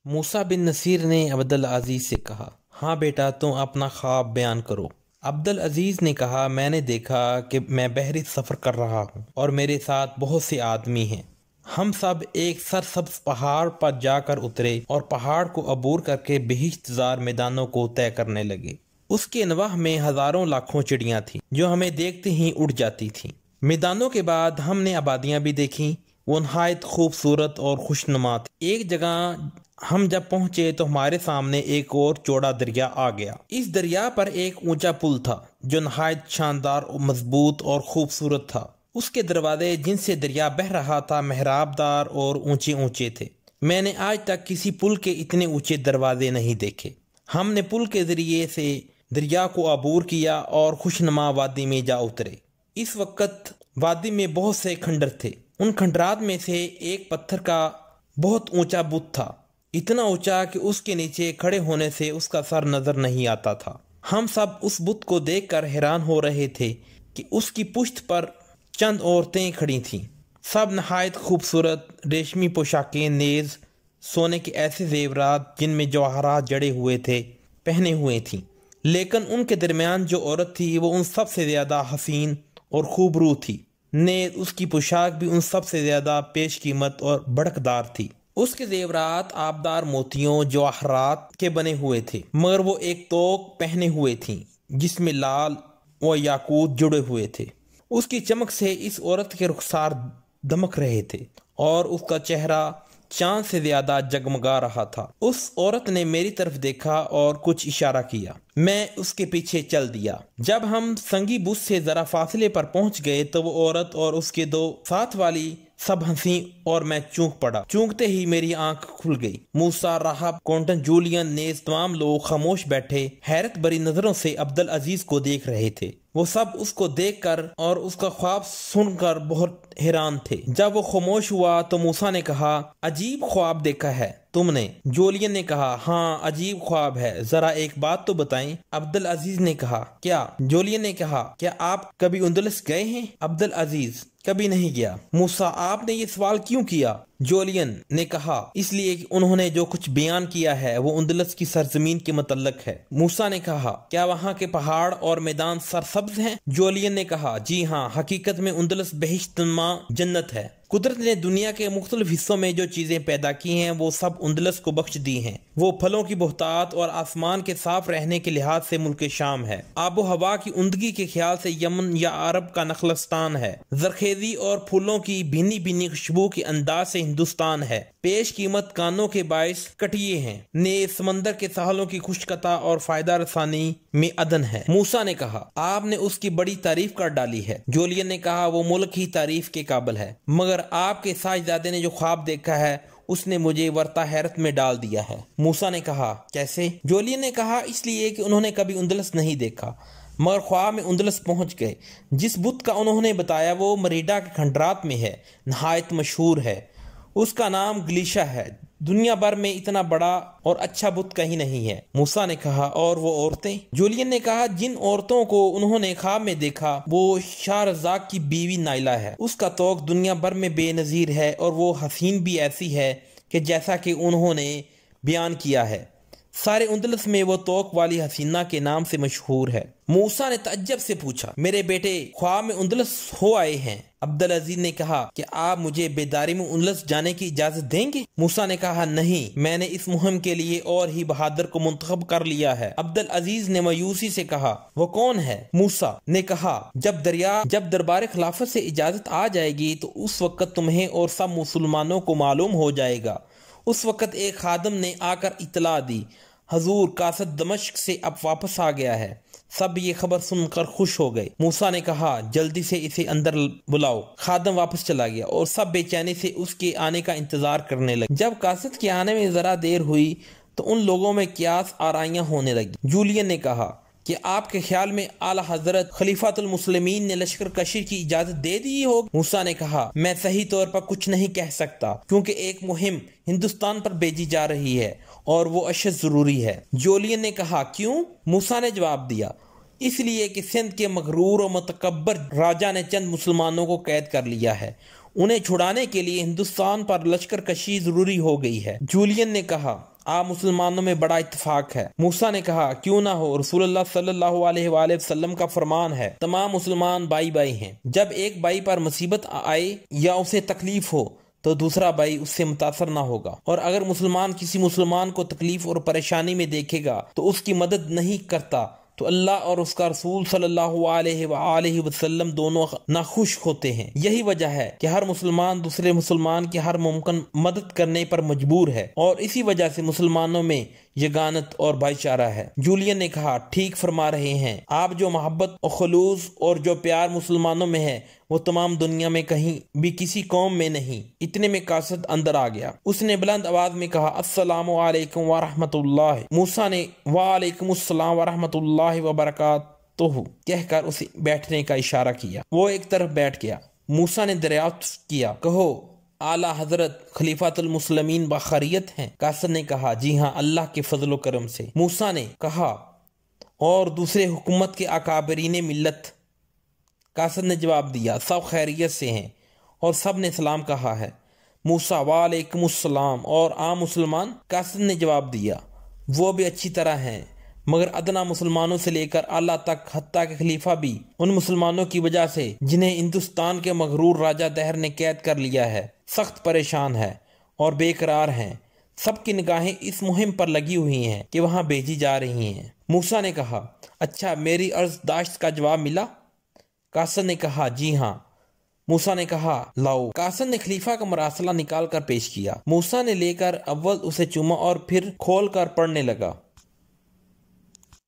موسیٰ بن نصیر نے عبدالعزیز سے کہا، ہاں بیٹا تم اپنا خواب بیان کرو۔ عبدالعزیز نے کہا، میں نے دیکھا کہ میں بحری سفر کر رہا ہوں اور میرے ساتھ بہت سے آدمی ہیں۔ ہم سب ایک سرسبز پہاڑ پر جا کر اترے اور پہاڑ کو عبور کر کے بہشت زار میدانوں کو طے کرنے لگے۔ اس کے انواع میں ہزاروں لاکھوں چڑیاں تھیں جو ہمیں دیکھتے ہی اڑ جاتی تھیں۔ میدانوں کے بعد ہم نے آبادیاں بھی دیکھیں، وہ نہایت خوبصورت اور خوشنما تھی۔ ایک جگہ ہم جب پہنچے تو ہمارے سامنے ایک اور چوڑا دریا آ گیا۔ اس دریا پر ایک اونچا پل تھا جو نہایت شاندار، مضبوط اور خوبصورت تھا۔ اس کے دروازے جن سے دریا بہہ رہا تھا محراب دار اور اونچے اونچے تھے۔ میں نے آج تک کسی پل کے اتنے اونچے دروازے نہیں دیکھے۔ ہم نے پل کے ذریعے سے دریا کو عبور کیا اور خوشنما وادی میں جا اترے۔ اس وقت وادی میں بہت سے کھنڈر تھے۔ ان کھنڈرات میں سے ایک پتھر کا بہت اونچا بت تھا، اتنا اونچا کہ اس کے نیچے کھڑے ہونے سے اس کا سر نظر نہیں آتا تھا۔ ہم سب اس بت کو دیکھ کر حیران ہو رہے تھے کہ اس کی پشت پر چند عورتیں کھڑی تھیں، سب نہایت خوبصورت، ریشمی پوشاکیں، نیز سونے کے ایسے زیورات جن میں جواہرات جڑے ہوئے تھے پہنے ہوئے تھیں۔ لیکن ان کے درمیان جو عورت تھی وہ ان سب سے زیادہ حسین اور خوبرو تھی، نیز اس کی پوشاک بھی ان سب سے زیادہ پیش قیمت اور بھڑکدار تھی۔ اس کے زیورات آبدار موتیوں، جواہرات کے بنے ہوئے تھے، مگر وہ ایک توق پہنے ہوئے تھیں جس میں لال و یاقوت جڑے ہوئے تھے۔ اس کی چمک سے اس عورت کے رخسار دمک رہے تھے اور اس کا چہرہ چاند سے زیادہ جگمگا رہا تھا۔ اس عورت نے میری طرف دیکھا اور کچھ اشارہ کیا، میں اس کے پیچھے چل دیا۔ جب ہم سنگی بت سے ذرا فاصلے پر پہنچ گئے تو وہ عورت اور اس کے دو ساتھ والی سب ہنسی اور میں چونک پڑا۔ چونکتے ہی میری آنکھ کھل گئی۔ موسیٰ، راہب، کونٹن، جولین نیز تمام لوگ خاموش بیٹھے حیرت بری نظروں سے عبدالعزیز کو دیکھ رہے تھے۔ وہ سب اس کو دیکھ کر اور اس کا خواب سن کر بہت حیران تھے۔ جب وہ خاموش ہوا تو موسیٰ نے کہا، عجیب خواب دیکھا ہے تم نے؟ جولین نے کہا، ہاں عجیب خواب ہے، ذرا ایک بات تو بتائیں۔ عبدالعزیز نے کہا، کیا؟ جولین نے کہا، کیا آپ کبھی اندلس گئے ہیں؟ عبدالعزیز، کبھی نہیں گیا۔ موسیٰ، آپ نے یہ سوال کیوں کیا؟ جولین نے کہا، اس لیے کہ انہوں نے جو کچھ بیان کیا ہے وہ اندلس کی سرزمین کے متعلق ہے۔ موسیٰ نے کہا، کیا وہاں کے پہاڑ اور میدان سرسبز ہیں؟ جولین نے کہا، جی ہاں، حقیقت میں اندلس بہشت نما جنت ہے۔ قدرت نے دنیا کے مختلف حصوں میں جو چیزیں پیدا کی ہیں وہ سب اندلس کو بخش دی ہیں۔ وہ پھلوں کی بہتات اور آسمان کے صاف رہنے کے لحاظ سے ملک شام ہے، آب و ہوا کی عمدگی کے خیال سے یمن یا عرب کا نخلستان ہے، زرخیزی اور پھولوں کی بھینی بھینی خوشبو کے انداز سے ہندوستان ہے، پیش قیمت کانوں کے باعث کٹیے ہیں، نیز سمندر کے ساحلوں کی خشکتا اور فائدہ رسانی میں عدن ہے۔ موسیٰ نے کہا، آپ نے اس کی بڑی تعریف کر ڈالی ہے۔ جولین نے کہا، وہ ملک ہی تعریف کے قابل ہے، مگر آپ کے ساجزادے نے جو خواب دیکھا ہے اس نے مجھے ورطہ حیرت میں ڈال دیا ہے۔ موسیٰ نے کہا، کیسے؟ جولین نے کہا، اس لیے کہ انہوں نے کبھی اندلس نہیں دیکھا، مگر خواب میں اندلس پہنچ گئے۔ جس بت کا انہوں نے بتایا وہ مریڈا کے کھنڈرات میں ہے، نہایت مشہور ہے۔ اس کا نام گلیشا ہے۔ دنیا بھر میں اتنا بڑا اور اچھا بت کہیں نہیں ہے۔ موسیٰ نے کہا، اور وہ عورتیں؟ جولین نے کہا، جن عورتوں کو انہوں نے خواب میں دیکھا وہ شاہ رزاق کی بیوی نائلہ ہے۔ اس کا طوق دنیا بھر میں بے نظیر ہے اور وہ حسین بھی ایسی ہے کہ جیسا کہ انہوں نے بیان کیا ہے، سارے اندلس میں وہ طوق والی حسینہ کے نام سے مشہور ہے۔ موسیٰ نے تعجب سے پوچھا، میرے بیٹے خواب میں اندلس ہو آئے ہیں؟ عبدالعزیز نے کہا کہ آپ مجھے بیداری میں اندلس جانے کی اجازت دیں گے؟ موسیٰ نے کہا، نہیں، میں نے اس مہم کے لیے اور ہی بہادر کو منتخب کر لیا ہے۔ عبدالعزیز نے مایوسی سے کہا، وہ کون ہے؟ موسیٰ نے کہا، جب دربار خلافت سے اجازت آ جائے گی تو اس وقت تمہیں اور سب مسلمانوں کو معلوم ہو جائے گا۔ اس وقت ایک خادم نے آ کر اطلاع دی، حضور قاصد دمشق سے اب واپس آ گیا ہے۔ سب یہ خبر سن کر خوش ہو گئے۔ موسیٰ نے کہا، جلدی سے اسے اندر بلاؤ۔ خادم واپس چلا گیا اور سب بے چینی سے اس کے آنے کا انتظار کرنے لگے۔ جب قاصد کے آنے میں ذرا دیر ہوئی تو ان لوگوں میں قیاس آرائیاں ہونے لگی۔ جولین نے کہا کہ آپ کے خیال میں اعلیٰ حضرت خلیفۃ المسلمین نے لشکر کشی کی اجازت دے دی ہوگی؟ موسیٰ نے کہا، میں صحیح طور پر کچھ نہیں کہہ سکتا کیونکہ ایک مہم ہندوستان پر بھیجی جا رہی ہے اور وہ اشد ضروری ہے۔ جولین نے کہا، کیوں؟ موسیٰ نے جواب دیا، اس لیے کہ سندھ کے مغرور و متکبر راجہ نے چند مسلمانوں کو قید کر لیا ہے، انہیں چھڑانے کے لیے ہندوستان پر لشکر کشی ضروری ہو گئی ہے۔ جولین نے کہا، آپ مسلمانوں میں بڑا اتفاق ہے۔ موسیٰ نے کہا کیوں نہ ہو، رسول اللہ صلی اللہ علیہ وآلہ وسلم کا فرمان ہے تمام مسلمان بھائی بھائی ہیں، جب ایک بھائی پر مصیبت آئے یا اسے تکلیف ہو تو دوسرا بھائی اس سے متاثر نہ ہوگا، اور اگر مسلمان کسی مسلمان کو تکلیف اور پریشانی میں دیکھے گا تو اس کی مدد نہیں کرتا تو اللہ اور اس کا رسول صلی اللہ علیہ وآلہ وسلم دونوں ناخوش ہوتے ہیں۔ یہی وجہ ہے کہ ہر مسلمان دوسرے مسلمان کی ہر ممکن مدد کرنے پر مجبور ہے، اور اسی وجہ سے مسلمانوں میں یگانت اور بھائی چارہ ہے۔ جولین نے کہا ٹھیک فرما رہے ہیں آپ، جو محبت اور خلوص اور جو پیار مسلمانوں میں ہے وہ تمام دنیا میں کہیں بھی کسی قوم میں نہیں۔ اتنے میں قاصد اندر آ گیا، اس نے بلند آواز میں کہا السلام علیکم ورحمۃ اللہ۔ موسیٰ نے وعلیکم السلام ورحمۃ اللہ وبرکاتہ کہہ کر اسے بیٹھنے کا اشارہ کیا۔ وہ ایک طرف بیٹھ گیا۔ موسیٰ نے دریافت کیا کہو اعلیٰ حضرت خلیفۃ المسلمین بخیریت ہیں؟ قاصد نے کہا جی ہاں اللہ کے فضل و کرم سے۔ موسیٰ نے کہا اور دوسرے حکومت کے اکابرین ملت؟ قاصد نے جواب دیا سب خیریت سے ہیں اور سب نے سلام کہا ہے۔ موسیٰ وعلیکم السلام اور عام مسلمان؟ قاصد نے جواب دیا وہ بھی اچھی طرح ہیں، مگر ادنا مسلمانوں سے لے کر اعلیٰ تک، حتیٰ کہ خلیفہ بھی ان مسلمانوں کی وجہ سے جنہیں ہندوستان کے مغرور راجہ دہر نے قید کر لیا ہے سخت پریشان ہے اور بے قرار ہیں۔ سب کی نگاہیں اس مہم پر لگی ہوئی ہیں کہ وہاں بھیجی جا رہی ہیں۔ موسیٰ نے کہا اچھا میری عرض داشت کا جواب ملا؟ قاصد نے کہا جی ہاں۔ موسیٰ نے کہا لاؤ۔ قاصد نے خلیفہ کا مراسلہ نکال کر پیش کیا۔ موسیٰ نے لے کر اول اسے چوما اور پھر کھول کر پڑھنے لگا۔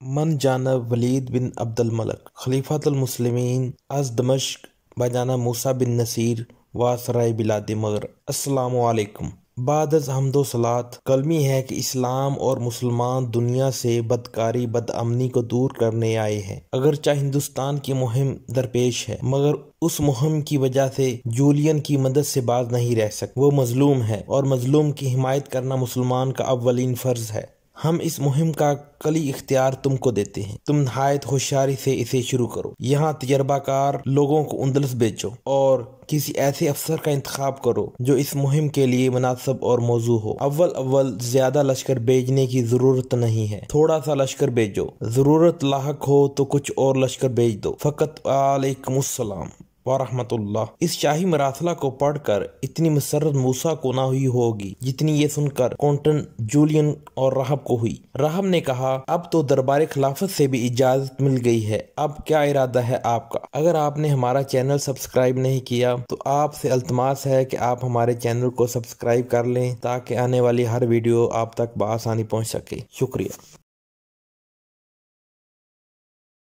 من جانب ولید بن عبد الملک خلیفۃ المسلمین از دمشق بجانب موسیٰ بن نصیر و سرائے بلاد مغر۔ السلام علیکم۔ بعد از حمد و صلات کلمی ہے کہ اسلام اور مسلمان دنیا سے بدکاری بدامنی کو دور کرنے آئے ہیں۔ اگرچہ ہندوستان کی مہم درپیش ہے مگر اس مہم کی وجہ سے جولین کی مدد سے باز نہیں رہ سکتے۔ وہ مظلوم ہے اور مظلوم کی حمایت کرنا مسلمان کا اولین فرض ہے۔ ہم اس مہم کا کلی اختیار تم کو دیتے ہیں، تم نہایت ہوشیاری سے اسے شروع کرو۔ یہاں تجربہ کار لوگوں کو اندلس بھیجو اور کسی ایسے افسر کا انتخاب کرو جو اس مہم کے لیے مناسب اور موزوں ہو۔ اول زیادہ لشکر بھیجنے کی ضرورت نہیں ہے، تھوڑا سا لشکر بھیجو، ضرورت لاحق ہو تو کچھ اور لشکر بھیج دو۔ فقط وعلیکم السلام ورحمۃ اللہ۔ اس شاہی مراسلہ کو پڑھ کر اتنی مسرت موسیٰ کو نہ ہوئی ہوگی جتنی یہ سن کر کونٹن جولین اور راہب کو ہوئی۔ راہب نے کہا اب تو دربار خلافت سے بھی اجازت مل گئی ہے، اب کیا ارادہ ہے آپ کا؟ اگر آپ نے ہمارا چینل سبسکرائب نہیں کیا تو آپ سے التماس ہے کہ آپ ہمارے چینل کو سبسکرائب کر لیں تاکہ آنے والی ہر ویڈیو آپ تک بآسانی پہنچ سکے۔ شکریہ۔